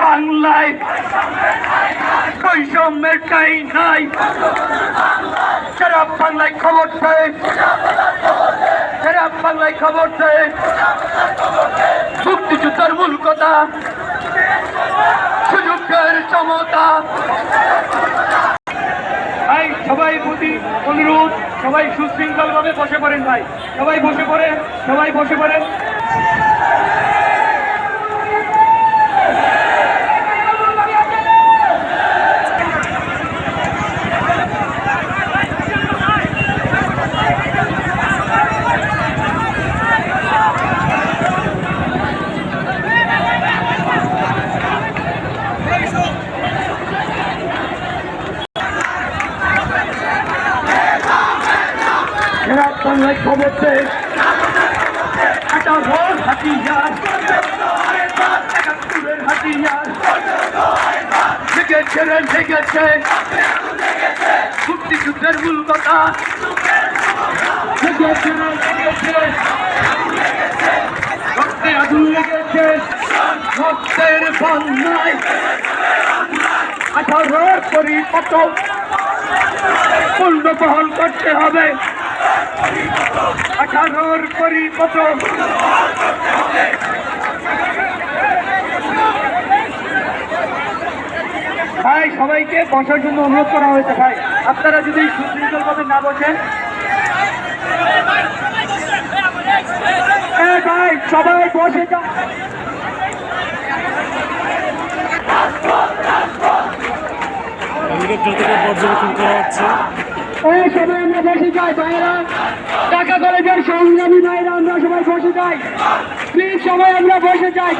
বাংলায় বৈষম্যের ঠাঁই নাই। যারা বাংলায় খবর দেয়, যারা বাংলায় খবর দেয়, মুক্তিযুদ্ধের মূল কথা, সুযোগের সমতা। ভাই সবাই প্রতি অনুরোধ, সবাই সুশৃঙ্খল ভাবে বসে পড়েন। ভাই সবাই বসে পড়েন, সবাই বসে পড়েন। বাংলায় খবর দেয়, একটা ভোর হাতিয়ার, একাত্তরের হাতিয়ার লেগেছে রে লেগেছে, মুক্তিযুদ্ধের মূল কথা লেগেছে রে লেগেছে, রক্তে আগুন লেগেছে, রক্তের বন্যায় 18 পরিপত পূর্ণ বহল করতে হবে। 18 পরিপত ভাই সবাইকে বসার জন্য অনুরোধ করা হয়েছে। ভাই আপনারা যদি সুশৃঙ্খল ভাবে না বসেন, ভাই সবাই বসে যান। পর্যবেক্ষণ করা হচ্ছে। সবাই আমরা বসে যাই ভাইয়েরা, ঢাকা কলেজের সংগ্রামী ভাইয়েরা, আমরা সবাই বসে যাই। প্লিজ সবাই আমরা বসে যাই।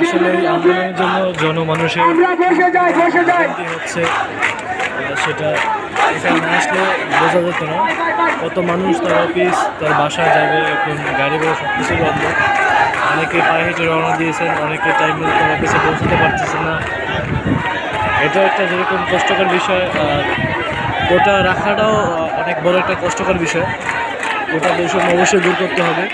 আন্দোলনের জন্য জনমানুষের আমরা বসে যাই, বসে যাই হচ্ছে, সেটা এখানে না আসলে বোঝা যেত না কত মানুষ তার অফিস, তার বাসায় যাবে। এখন গাড়ি ঘোড়া সব কিছু বন্ধ। অনেকে পায়ে হেঁটে রওনা দিয়েছেন, অনেকে টাইম মতো তার অফিসে পৌঁছতে পারতেছে না। এটা একটা যেরকম কষ্টকর বিষয়, ওটা রাখাটাও অনেক বড় একটা কষ্টকর বিষয়। ওটা বৈষম্য অবশ্যই দূর করতে হবে।